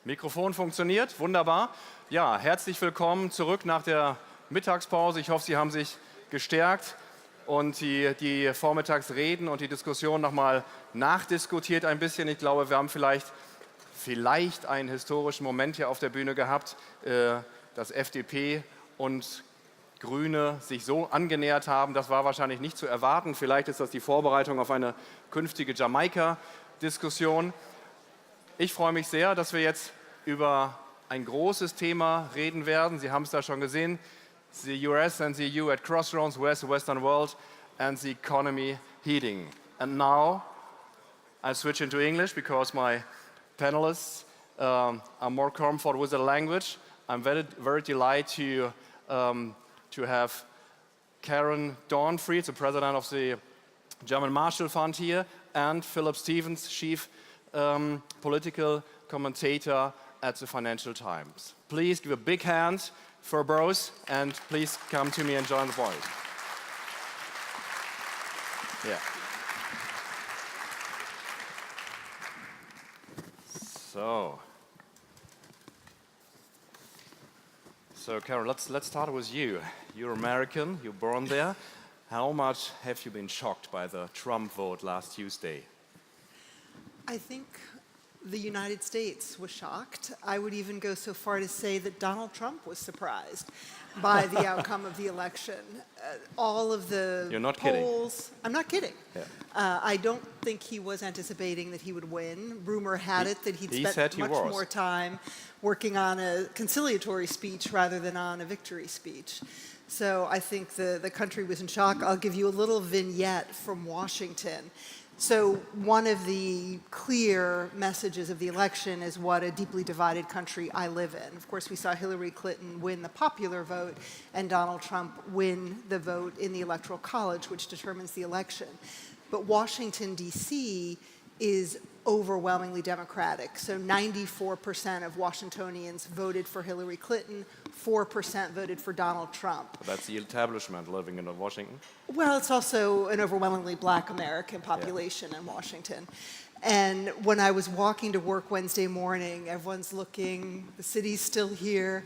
Mikrofon funktioniert, wunderbar. Ja, herzlich willkommen zurück nach der Mittagspause. Ich hoffe, Sie haben sich gestärkt und die Vormittagsreden und die Diskussion nochmal nachdiskutiert ein bisschen. Ich glaube, wir haben vielleicht einen historischen Moment hier auf der Bühne gehabt, dass FDP und Grüne sich so angenähert haben. Das war wahrscheinlich nicht zu erwarten. Vielleicht ist das die Vorbereitung auf eine künftige Jamaika-Diskussion. Ich freue mich sehr, dass wir jetzt über ein großes Thema reden werden. Sie haben es da schon gesehen. The US and the EU at crossroads, where's the Western world and the economy heating. And now I'll switch into English because my panelists are more comfortable with the language. I'm very delighted to have Karen Donfried, the president of the German Marshall Fund here, and Philip Stevens, chief political commentator at the Financial Times. Please give a big hand for both, and please come to me and join the voice. Yeah. So Karen, let's start with you. You're American, you're born there. How much have you been shocked by the Trump vote last Tuesday? I think the United States was shocked. I would even go so far to say that Donald Trump was surprised by the outcome of the election. All of the You're not polls. Kidding. I'm not kidding. Yeah. I don't think he was anticipating that he would win. Rumor had it that he'd spent much more time working on a conciliatory speech rather than on a victory speech. So I think the country was in shock. I'll give you a little vignette from Washington. So one of the clear messages of the election is what a deeply divided country I live in. Of course, we saw Hillary Clinton win the popular vote and Donald Trump win the vote in the Electoral College, which determines the election. But Washington, D.C. is overwhelmingly Democratic. So 94% of Washingtonians voted for Hillary Clinton, 4% voted for Donald Trump. That's the establishment living in Washington. Well, it's also an overwhelmingly black American population in Washington. And when I was walking to work Wednesday morning, everyone's looking, the city's still here,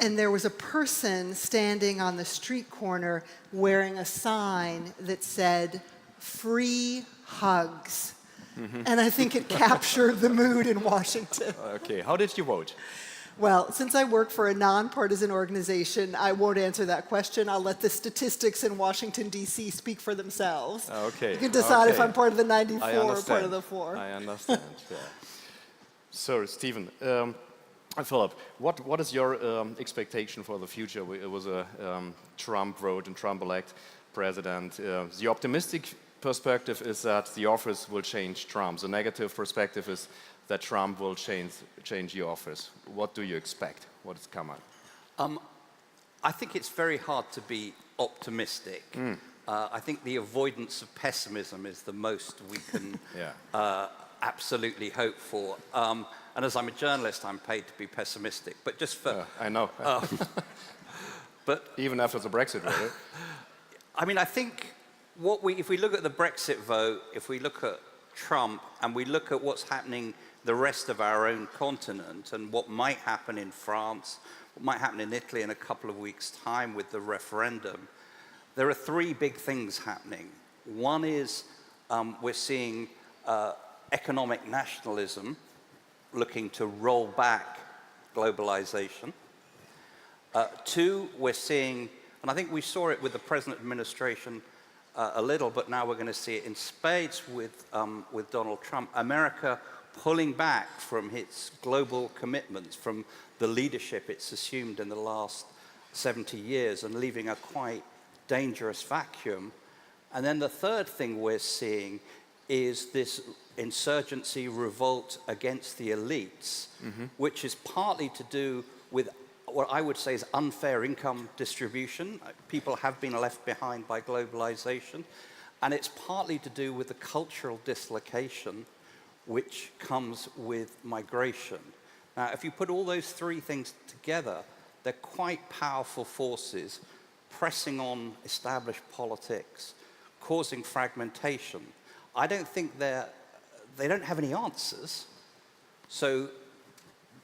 and there was a person standing on the street corner wearing a sign that said, "Free hugs." Mm-hmm. And I think it captured the mood in Washington. Okay, how did you vote? Well, since I work for a nonpartisan organization, I won't answer that question. I'll let the statistics in Washington, D.C. speak for themselves. Okay. You can decide if I'm part of the 94 or part of the 4. I understand, yeah. So, Stephen, Philip, what is your expectation for the future? It was a Trump vote and Trump-elect president. The optimistic perspective is that the office will change Trump. The negative perspective is that Trump will change the office. What do you expect? What is coming? I think it's very hard to be optimistic. I think the avoidance of pessimism is the most we can absolutely hope for. And as I'm a journalist, I'm paid to be pessimistic. But just for... I know. But even after the Brexit vote. I mean, I think if we look at the Brexit vote, if we look at Trump, and we look at what's happening the rest of our own continent, and what might happen in France, what might happen in Italy in a couple of weeks' time with the referendum, there are 3 big things happening. One is we're seeing economic nationalism looking to roll back globalization. 2, we're seeing, and I think we saw it with the present administration a little, but now we're going to see it in spades with Donald Trump. America pulling back from its global commitments, from the leadership it's assumed in the last 70 years, and leaving a quite dangerous vacuum. And then the third thing we're seeing is this insurgency revolt against the elites, which is partly to do with what I would say is unfair income distribution. People have been left behind by globalization. And it's partly to do with the cultural dislocation which comes with migration. Now, if you put all those 3 things together, they're quite powerful forces pressing on established politics, causing fragmentation. I don't think they don't have any answers. So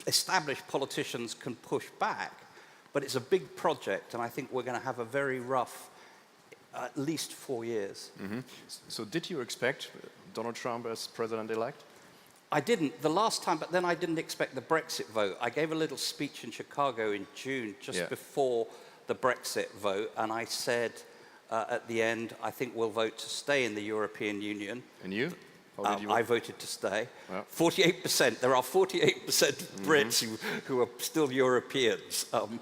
established politicians can push back, but it's a big project, and I think we're going to have a very rough, at least 4 years. Mm-hmm. So did you expect Donald Trump as president-elect? I didn't the last time, but then I didn't expect the Brexit vote. I gave a little speech in Chicago in June, just before the Brexit vote, and I said at the end, I think we'll vote to stay in the European Union. And you? How did you vote? I voted to stay. Yeah. 48%. There are 48% Brits who are still Europeans. And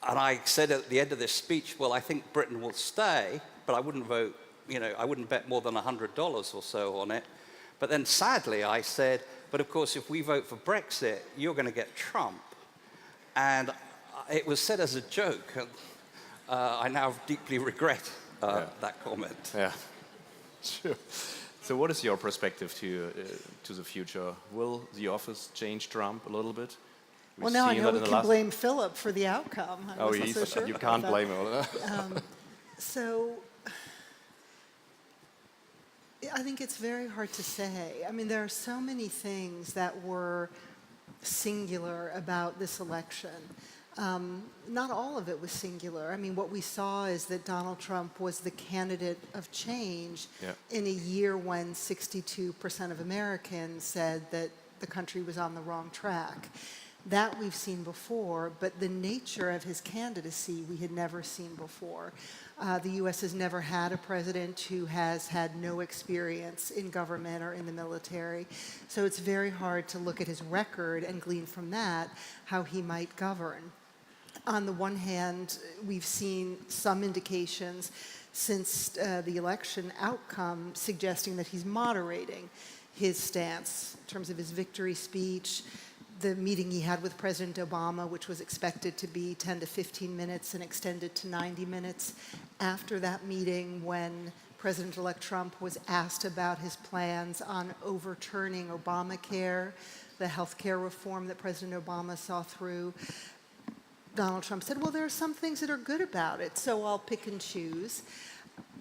I said at the end of this speech, well, I think Britain will stay, but I wouldn't vote, I wouldn't bet more than $100 or so on it. But then sadly, I said, but of course, if we vote for Brexit, you're going to get Trump. And it was said as a joke. I now deeply regret that comment. Yeah, sure. So what is your perspective to the future? Will the office change Trump a little bit? Well, now I know we can blame Philip for the outcome. You can't blame him. So I think it's very hard to say. I mean, there are so many things that were singular about this election. Not all of it was singular. I mean, what we saw is that Donald Trump was the candidate of change in a year when 62% of Americans said that the country was on the wrong track. That we've seen before, but the nature of his candidacy we had never seen before. The U.S. has never had a president who has had no experience in government or in the military. So it's very hard to look at his record and glean from that how he might govern. On the one hand, we've seen some indications since the election outcome suggesting that he's moderating his stance in terms of his victory speech. The meeting he had with President Obama, which was expected to be 10 to 15 minutes and extended to 90 minutes. After that meeting, when President-elect Trump was asked about his plans on overturning Obamacare, the health care reform that President Obama saw through, Donald Trump said, well, there are some things that are good about it, so I'll pick and choose.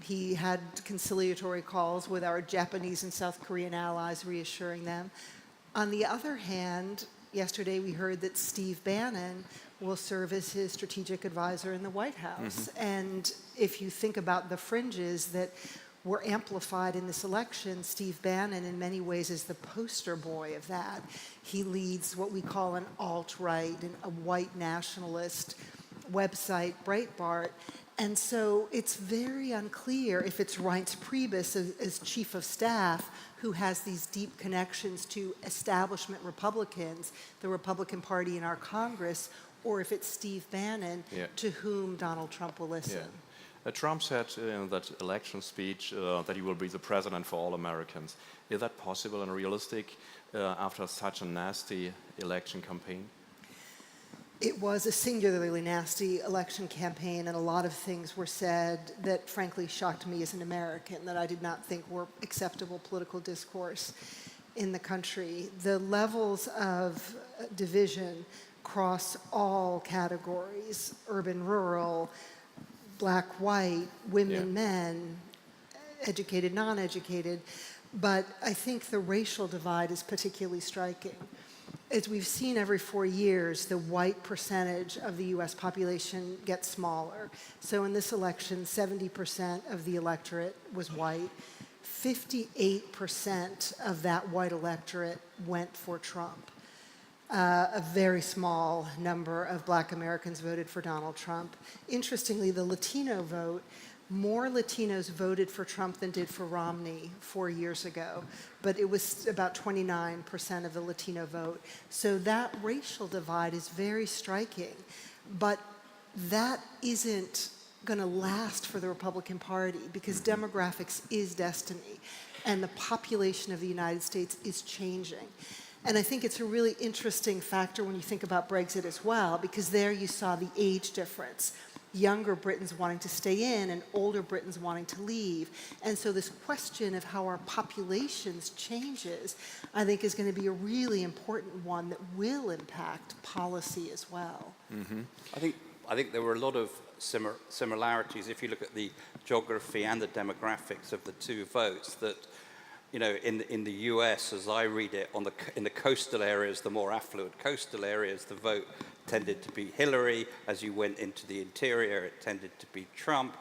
He had conciliatory calls with our Japanese and South Korean allies, reassuring them. On the other hand, yesterday we heard that Steve Bannon will serve as his strategic advisor in the White House. And if you think about the fringes that were amplified in this election, Steve Bannon in many ways is the poster boy of that. He leads what we call an alt-right, a white nationalist website, Breitbart. And so it's very unclear if it's Reince Priebus as chief of staff who has these deep connections to establishment Republicans, the Republican Party in our Congress, or if it's Steve Bannon to whom Donald Trump will listen. Trump said in that election speech that he will be the president for all Americans. Is that possible and realistic after such a nasty election campaign? It was a singularly nasty election campaign, and a lot of things were said that frankly shocked me as an American, that I did not think were acceptable political discourse in the country. The levels of division cross all categories, urban, rural, black, white, women, men, educated, non-educated. But I think the racial divide is particularly striking. As we've seen every 4 years, the white percentage of the U.S. population gets smaller. So in this election, 70% of the electorate was white. 58% of that white electorate went for Trump. A very small number of black Americans voted for Donald Trump. Interestingly, the Latino vote, more Latinos voted for Trump than did for Romney 4 years ago, but it was about 29% of the Latino vote. So that racial divide is very striking, but that isn't going to last for the Republican Party because demographics is destiny, and the population of the United States is changing. And I think it's a really interesting factor when you think about Brexit as well, because there you saw the age difference. Younger Britons wanting to stay in and older Britons wanting to leave. And so this question of how our populations changes, I think is going to be a really important one that will impact policy as well. Mm-hmm. I think there were a lot of similarities if you look at the geography and the demographics of the two votes, that in the US, as I read it, in the coastal areas, the more affluent coastal areas, the vote tended to be Hillary. As you went into the interior, it tended to be Trump.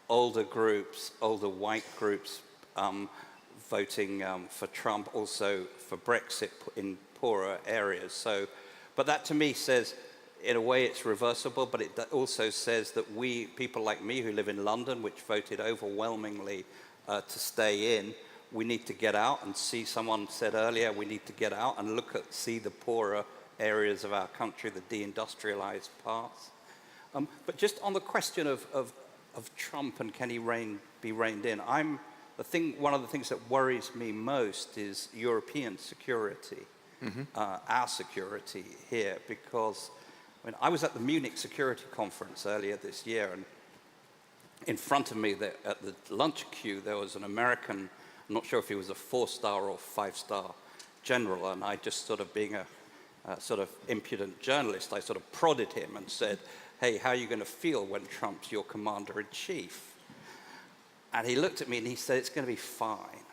Older white groups voting for Trump, also for Brexit in poorer areas. But that to me says, in a way, it's reversible, but it also says that people like me who live in London, which voted overwhelmingly to stay in, we need to get out and see, someone said earlier, we need to get out and see the poorer areas of our country, the deindustrialized parts. But just on the question of Trump and can he be reined in, one of the things that worries me most is European security, our security here, because I was at the Munich Security Conference earlier this year, and in front of me at the lunch queue there was an American, I'm not sure if he was a 4-star or 5-star general, and I just sort of being a sort of impudent journalist, I sort of prodded him and said, hey, how are you going to feel when Trump's your commander-in-chief? And he looked at me and he said, it's going to be fine.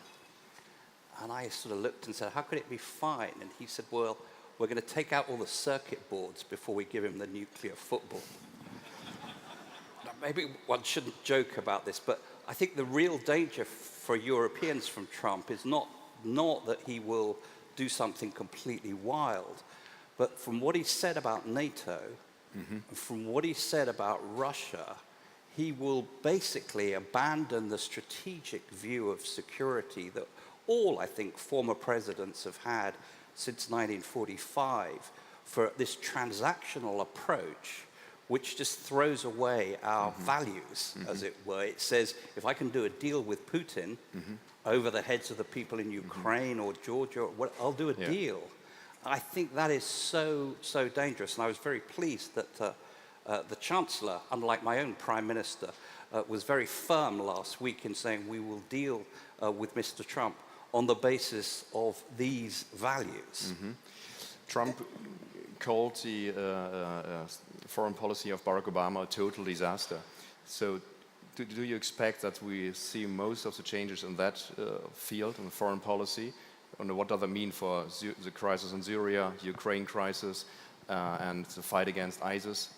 And I sort of looked and said, how could it be fine? And he said, well, we're going to take out all the circuit boards before we give him the nuclear football. Now, maybe one shouldn't joke about this, but I think the real danger for Europeans from Trump is not that he will do something completely wild, but from what he said about NATO, from what he said about Russia, he will basically abandon the strategic view of security that all, I think, former presidents have had since 1945 for this transactional approach, which just throws away our values, as it were. It says, if I can do a deal with Putin over the heads of the people in Ukraine or Georgia, I'll do a deal. I think that is so dangerous. And I was very pleased that the Chancellor, unlike my own Prime Minister, was very firm last week in saying we will deal with Mr. Trump on the basis of these values. Trump called the foreign policy of Barack Obama a total disaster. So do you expect that we see most of the changes in that field, in the foreign policy? And what does that mean for the crisis in Syria, Ukraine crisis, and the fight against ISIS?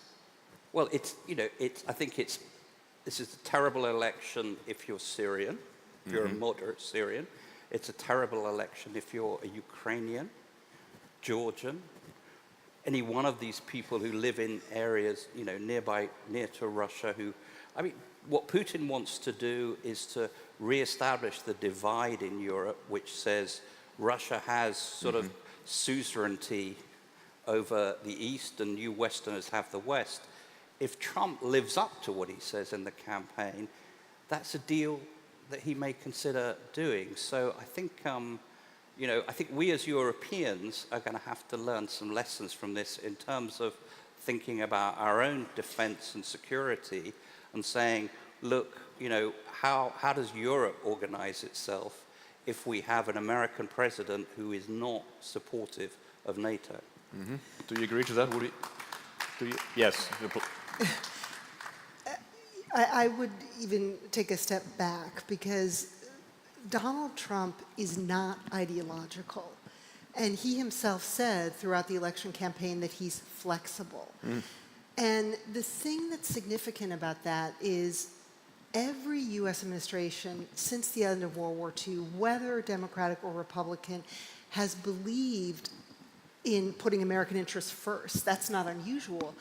Well, I think this is a terrible election if you're Syrian, if you're a moderate Syrian. It's a terrible election if you're a Ukrainian, Georgian, any one of these people who live in areas, near to Russia what Putin wants to do is to reestablish the divide in Europe, which says Russia has sort of suzerainty over the East and you Westerners have the West. If Trump lives up to what he says in the campaign, that's a deal that he may consider doing. So I think, I think we as Europeans are going to have to learn some lessons from this in terms of thinking about our own defense and security and saying, look, how does Europe organize itself if we have an American president who is not supportive of NATO? Do you agree to that? Yes. I would even take a step back because Donald Trump is not ideological. And he himself said throughout the election campaign that he's flexible. And the thing that's significant about that is every U.S. administration since the end of World War II, whether Democratic or Republican, has believed in putting American interests first. That's not unusual.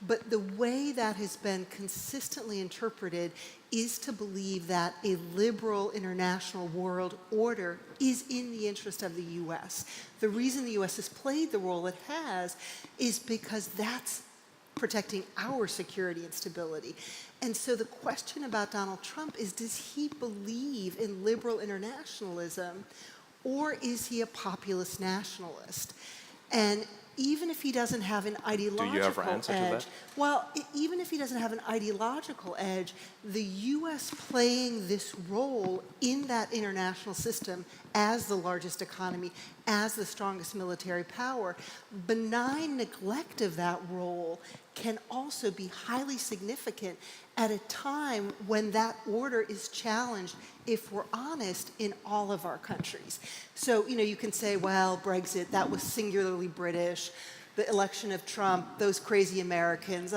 But the way that has been consistently interpreted is to believe that a liberal international world order is in the interest of the U.S. The reason the U.S. has played the role it has is because that's protecting our security and stability. And so the question about Donald Trump is, does he believe in liberal internationalism, or is he a populist nationalist? And even if he doesn't have an ideological edge. Do you have an answer to that? Well, even if he doesn't have an ideological edge, the U.S. playing this role in that international system as the largest economy, as the strongest military power, benign neglect of that role can also be highly significant at a time when that order is challenged, if we're honest, in all of our countries. So, you can say, well, Brexit, that was singularly British. The election of Trump, those crazy Americans,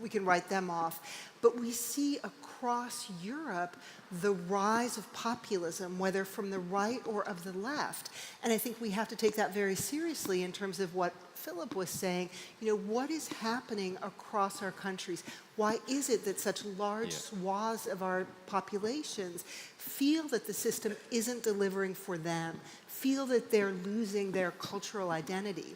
we can write them off. But we see across Europe the rise of populism, whether from the right or of the left. And I think we have to take that very seriously in terms of what Philip was saying. What is happening across our countries? Why is it that such large swaths of our populations feel that the system isn't delivering for them, feel that they're losing their cultural identity?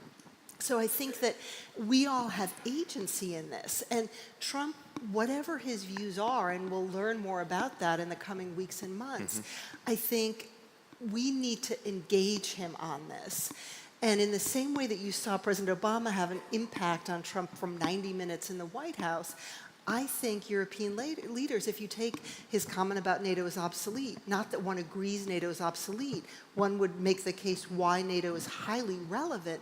So I think that we all have agency in this. And Trump, whatever his views are, and we'll learn more about that in the coming weeks and months, I think we need to engage him on this. And in the same way that you saw President Obama have an impact on Trump from 90 minutes in the White House, I think European leaders, if you take his comment about NATO is obsolete, not that one agrees NATO is obsolete, one would make the case why NATO is highly relevant.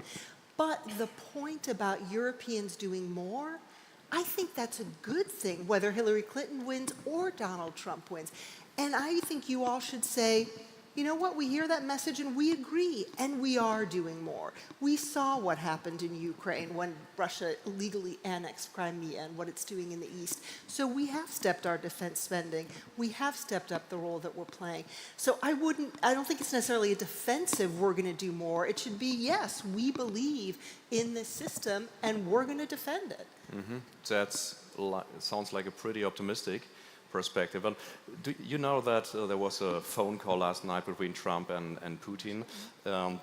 But the point about Europeans doing more, I think that's a good thing, whether Hillary Clinton wins or Donald Trump wins. And I think you all should say, you know what, we hear that message and we agree, and we are doing more. We saw what happened in Ukraine when Russia illegally annexed Crimea and what it's doing in the East. So we have stepped our defense spending. We have stepped up the role that we're playing. So I don't think it's necessarily a defensive, we're going to do more. It should be, yes, we believe in this system and we're going to defend it. That sounds like a pretty optimistic perspective. And do you know that there was a phone call last night between Trump and Putin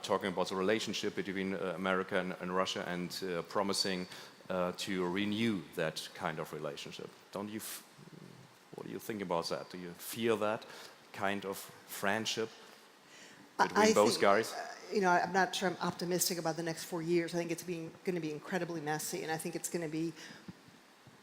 talking about the relationship between America and Russia and promising to renew that kind of relationship? What do you think about that? Do you feel that kind of friendship between both guys? I'm not sure I'm optimistic about the next 4 years. I think it's going to be incredibly messy, and I think it's going to be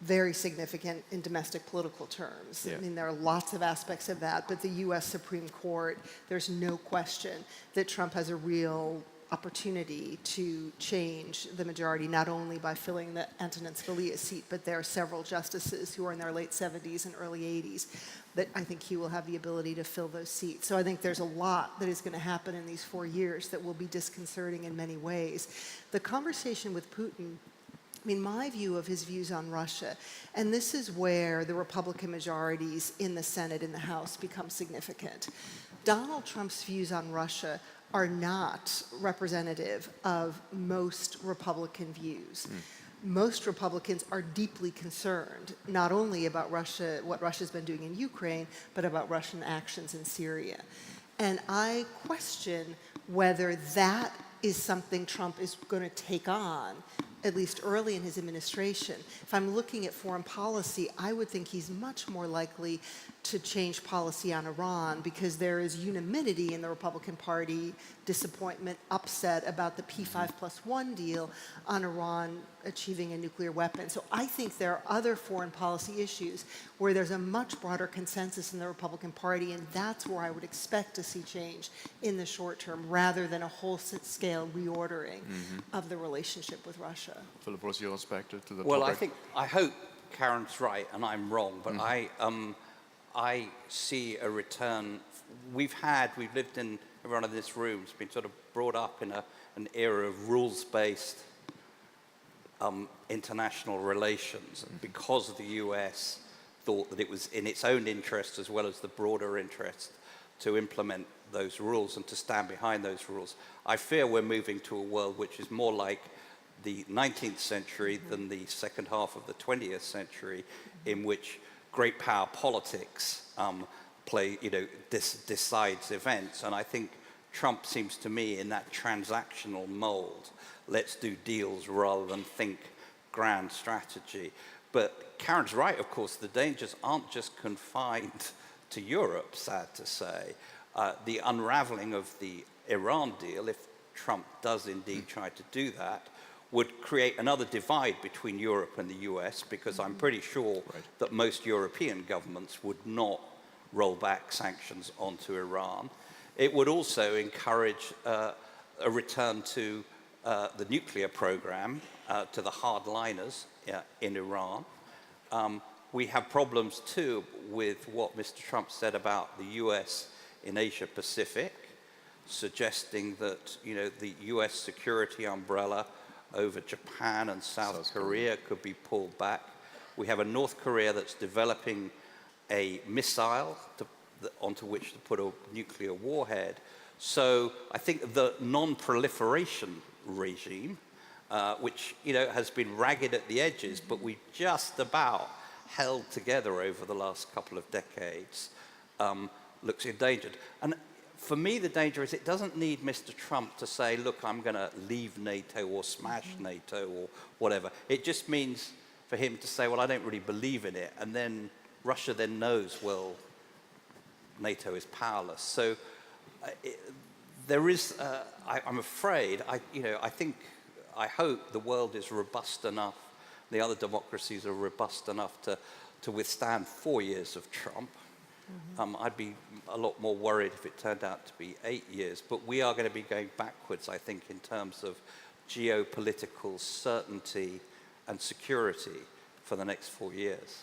very significant in domestic political terms. Yeah. I mean, there are lots of aspects of that, but the U.S. Supreme Court, there's no question that Trump has a real opportunity to change the majority, not only by filling the Antonin Scalia seat, but there are several justices who are in their late 70s and early 80s that I think he will have the ability to fill those seats. So I think there's a lot that is going to happen in these 4 years that will be disconcerting in many ways. The conversation with Putin, my view of his views on Russia, and this is where the Republican majorities in the Senate and the House become significant. Donald Trump's views on Russia are not representative of most Republican views. Most Republicans are deeply concerned, not only about Russia, what Russia's been doing in Ukraine, but about Russian actions in Syria. And I question whether that is something Trump is going to take on, at least early in his administration. If I'm looking at foreign policy, I would think he's much more likely to change policy on Iran because there is unanimity in the Republican Party, disappointment, upset about the P5+1 deal on Iran achieving a nuclear weapon. So I think there are other foreign policy issues where there's a much broader consensus in the Republican Party, and that's where I would expect to see change in the short term rather than a whole-scale reordering of the relationship with Russia. Philip, what's your perspective to the topic? Well, I hope Karen's right and I'm wrong, but I see a return. We've lived in, everyone in this room has been sort of brought up in an era of rules-based international relations, and because the US thought that it was in its own interest as well as the broader interest to implement those rules and to stand behind those rules. I fear we're moving to a world which is more like the 19th century than the second half of the 20th century, in which great power politics decides events. And I think Trump seems to me in that transactional mold. Let's do deals rather than think grand strategy. But Karen's right, of course, the dangers aren't just confined to Europe, sad to say. The unraveling of the Iran deal, if Trump does indeed try to do that, would create another divide between Europe and the US, because I'm pretty sure that most European governments would not roll back sanctions onto Iran. It would also encourage a return to the nuclear program, to the hardliners in Iran. We have problems too with what Mr. Trump said about the US in Asia Pacific, suggesting that, you know, the US security umbrella over Japan and South Korea could be pulled back. We have a North Korea that's developing a missile onto which to put a nuclear warhead. So I think the non-proliferation regime, which, you know, has been ragged at the edges, but we just about held together over the last couple of decades, looks endangered. And for me, the danger is it doesn't need Mr. Trump to say, look, I'm going to leave NATO or smash NATO or whatever. It just means for him to say, well, I don't really believe in it. And then Russia then knows, well, NATO is powerless. So there is, I'm afraid, I hope the world is robust enough, the other democracies are robust enough to withstand 4 years of Trump. I'd be a lot more worried if it turned out to be 8 years, but we are going to be going backwards, I think, in terms of geopolitical certainty and security for the next 4 years.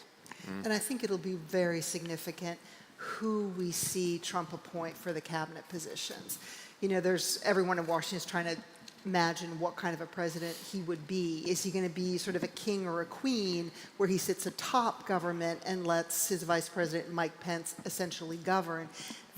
And I think it'll be very significant who we see Trump appoint for the cabinet positions. You know, everyone in Washington is trying to imagine what kind of a president he would be. Is he going to be sort of a king or a queen where he sits atop government and lets his vice president, Mike Pence, essentially govern?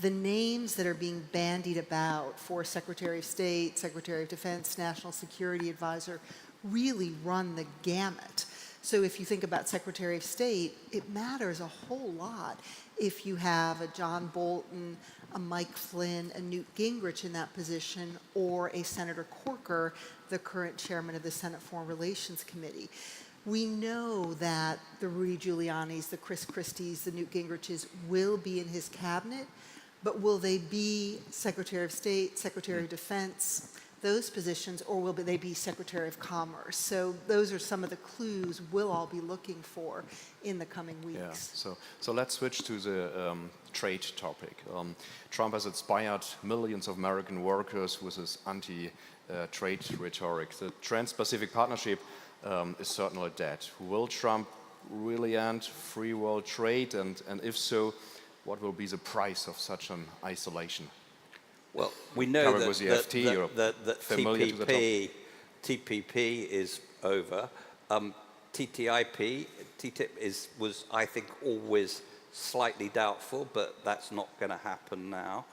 The names that are being bandied about for Secretary of State, Secretary of Defense, National Security Advisor really run the gamut. So if you think about Secretary of State, it matters a whole lot if you have a John Bolton, a Mike Flynn, a Newt Gingrich in that position, or a Senator Corker, the current chairman of the Senate Foreign Relations Committee. We know that the Rudy Giulianis, the Chris Christies, the Newt Gingriches will be in his cabinet, but will they be Secretary of State, Secretary of Defense, those positions, or will they be Secretary of Commerce? So those are some of the clues we'll all be looking for in the coming weeks. Yeah. So let's switch to the trade topic. Trump has inspired millions of American workers with his anti-trade rhetoric. The Trans-Pacific Partnership is certainly dead. Will Trump really end free world trade? And if so, what will be the price of such an isolation? Well, we know that TPP is over. TTIP was, I think, always slightly doubtful, but that's not going to happen now.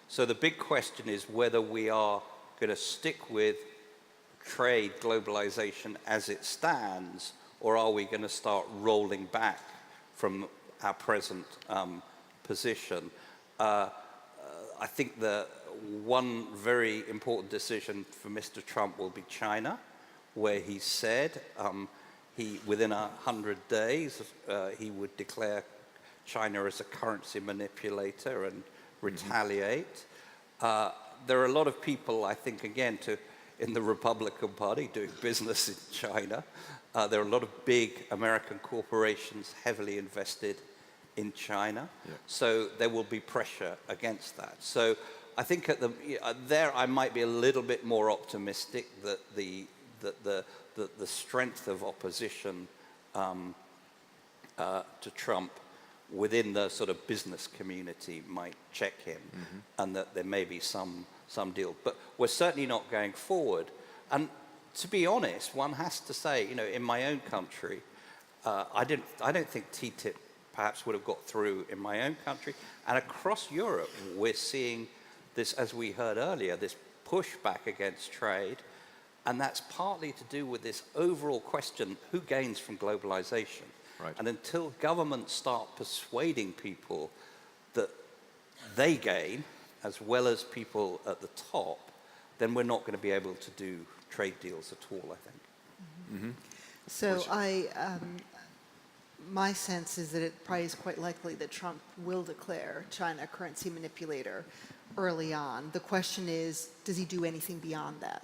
So the big question is whether we are going to stick with trade globalization as it stands, or are we going to start rolling back from our present position? I think the one very important decision for Mr. Trump will be China, where he said within 100 days he would declare China as a currency manipulator and retaliate. There are a lot of people, I think, again, in the Republican Party doing business in China. There are a lot of big American corporations heavily invested in China, so there will be pressure against that. So I think there I might be a little bit more optimistic that the strength of opposition to Trump within the sort of business community might check him, and that there may be some deal. But we're certainly not going forward. And to be honest, one has to say, you know, in my own country, I don't think TTIP perhaps would have got through in my own country. And across Europe, we're seeing this, as we heard earlier, this pushback against trade. And that's partly to do with this overall question, who gains from globalization? Right. And until governments start persuading people that they gain, as well as people at the top, then we're not going to be able to do trade deals at all, I think. So my sense is that it probably is quite likely that Trump will declare China a currency manipulator early on. The question is, does he do anything beyond that?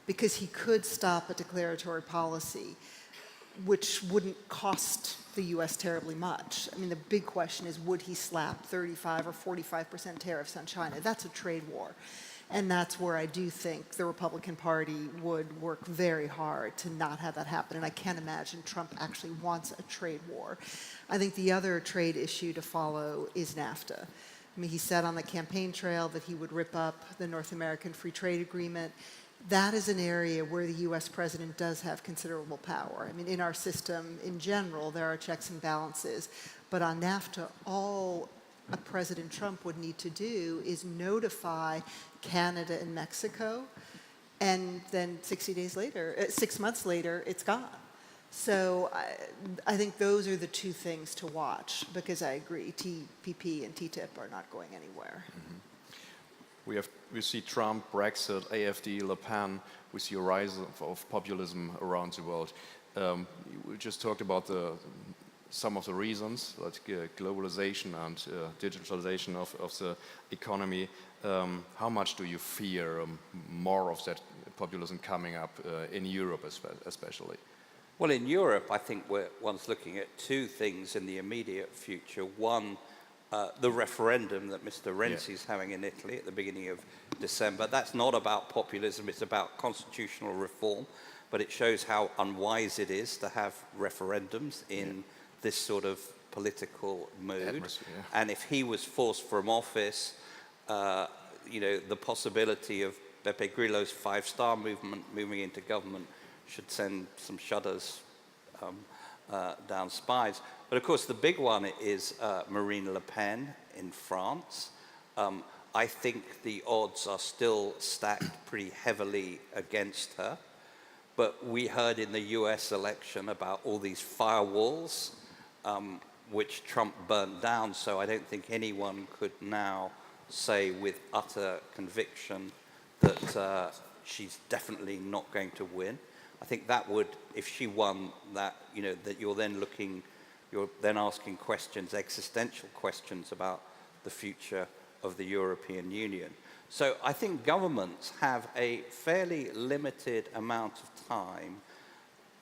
Because he could stop a declaratory policy, which wouldn't cost the U.S. terribly much. I mean, the big question is, would he slap 35 or 45% tariffs on China? That's a trade war. And that's where I do think the Republican Party would work very hard to not have that happen. And I can't imagine Trump actually wants a trade war. I think the other trade issue to follow is NAFTA. I mean, he said on the campaign trail that he would rip up the North American Free Trade Agreement. That is an area where the U.S. president does have considerable power. I mean, in our system in general, there are checks and balances. But on NAFTA, all President Trump would need to do is notify Canada and Mexico, and then 6 months later, it's gone. So I think those are the two things to watch, because I agree, TPP and TTIP are not going anywhere. Mm-hmm. We see Trump, Brexit, AfD, Le Pen. We see a rise of populism around the world. We just talked about some of the reasons, like globalization and digitalization of the economy. How much do you fear more of that populism coming up in Europe especially? Well, in Europe, I think one's looking at two things in the immediate future. One, the referendum that Mr. Renzi's having in Italy at the beginning of December. That's not about populism, it's about constitutional reform, but it shows how unwise it is to have referendums in this sort of political mood. And if he was forced from office, the possibility of Beppe Grillo's five-star movement moving into government should send some shudders down spines. But of course, the big one is Marine Le Pen in France. I think the odds are still stacked pretty heavily against her. But we heard in the US election about all these firewalls, which Trump burnt down. So I don't think anyone could now say with utter conviction that she's definitely not going to win. I think that would, if she won, that that you're then asking questions, existential questions about the future of the European Union. So I think governments have a fairly limited amount of time.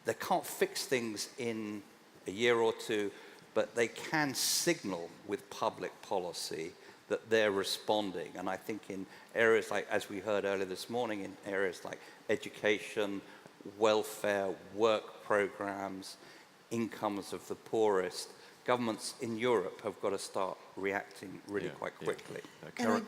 They can't fix things in a year or two, but they can signal with public policy that they're responding. And I think in areas like, as we heard earlier this morning, in areas like education, welfare, work programs, incomes of the poorest, governments in Europe have got to start reacting really quite quickly. I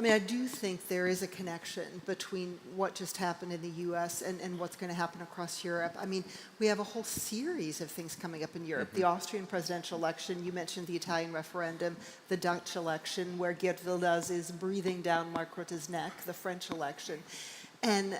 mean, I do think there is a connection between what just happened in the U.S. and what's going to happen across Europe. I mean, we have a whole series of things coming up in Europe. Mm-hmm. The Austrian presidential election, you mentioned the Italian referendum, the Dutch election, where Geert Wilders is breathing down Mark Rutte's neck, the French election. And,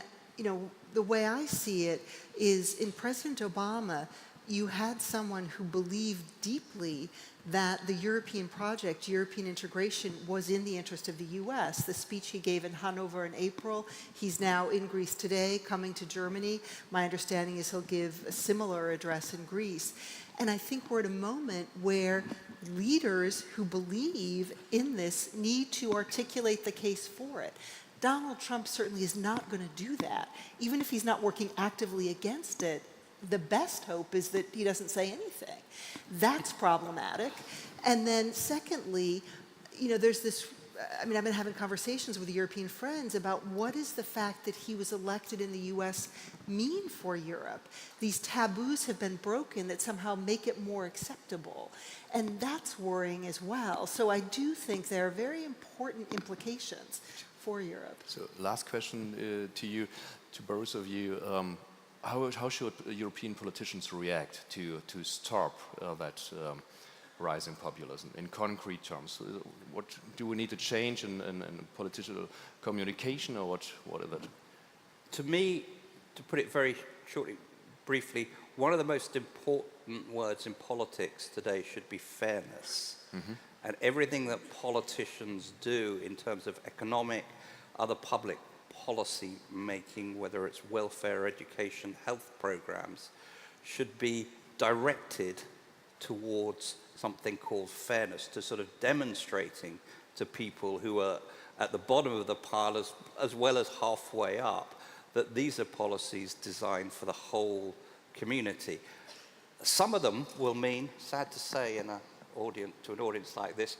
the way I see it is in President Obama, you had someone who believed deeply that the European project, European integration, was in the interest of the U.S. The speech he gave in Hanover in April, he's now in Greece today, coming to Germany. My understanding is he'll give a similar address in Greece. And I think we're at a moment where leaders who believe in this need to articulate the case for it. Donald Trump certainly is not going to do that. Even if he's not working actively against it, the best hope is that he doesn't say anything. That's problematic. And then secondly, there's this, I've been having conversations with European friends about what is the fact that he was elected in the U.S. mean for Europe. These taboos have been broken that somehow make it more acceptable. And that's worrying as well. So I do think there are very important implications for Europe. So last question to you, to both of you. How should European politicians react to stop that rise in populism in concrete terms? What do we need to change in political communication, or what is it? To me, to put it very shortly, briefly, one of the most important words in politics today should be fairness. Mm-hmm. And everything that politicians do in terms of economic, other public policy making, whether it's welfare, education, health programs, should be directed towards something called fairness, to sort of demonstrating to people who are at the bottom of the pile as well as halfway up, that these are policies designed for the whole community. Some of them will mean, sad to say to an audience like this,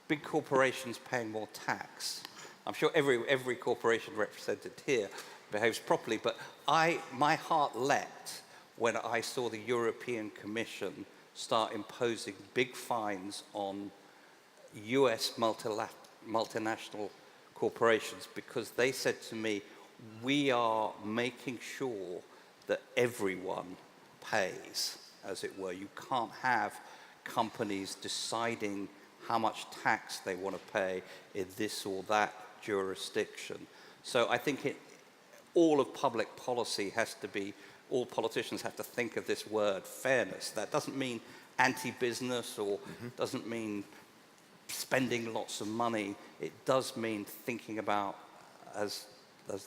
big corporations paying more tax. I'm sure every corporation represented here behaves properly, but my heart leapt when I saw the European Commission start imposing big fines on US multinational corporations, because they said to me, we are making sure that everyone pays, as it were. You can't have companies deciding how much tax they want to pay in this or that jurisdiction. So I think all of public policy has to be, all politicians have to think of this word, fairness. That doesn't mean anti-business or doesn't mean spending lots of money. It does mean thinking about, as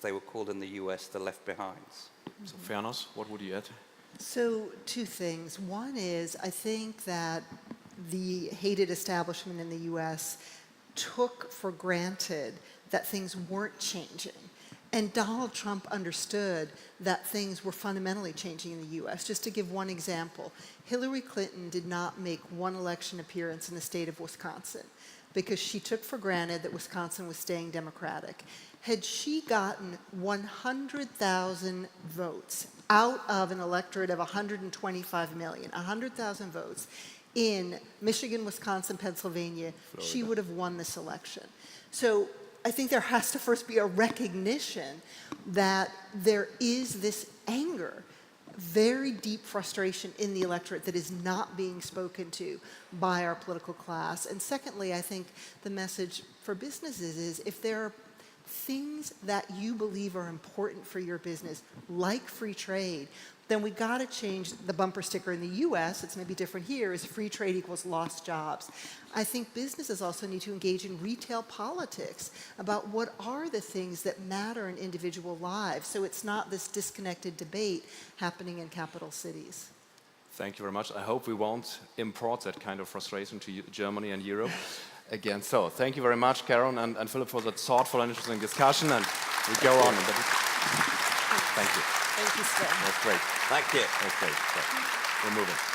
they were called in the US, the left behinds. So fairness, what would you add? So 2 things. One is, I think that the hated establishment in the US took for granted that things weren't changing. And Donald Trump understood that things were fundamentally changing in the US. Just to give one example, Hillary Clinton did not make one election appearance in the state of Wisconsin because she took for granted that Wisconsin was staying Democratic. Had she gotten 100,000 votes out of an electorate of 125 million, 100,000 votes in Michigan, Wisconsin, Pennsylvania, Florida, she would have won this election. So I think there has to first be a recognition that there is this anger, very deep frustration in the electorate that is not being spoken to by our political class. And secondly, I think the message for businesses is, if there are things that you believe are important for your business, like free trade, then we got to change the bumper sticker in the US, it's maybe different here, is free trade equals lost jobs. I think businesses also need to engage in retail politics about what are the things that matter in individual lives, so it's not this disconnected debate happening in capital cities. Thank you very much. I hope we won't import that kind of frustration to Germany and Europe again. So thank you very much, Karen and Philip, for that thoughtful and interesting discussion, and we go on. Thank you. Thank you, Sven. That's great. Thank you. That's great. So, we're moving.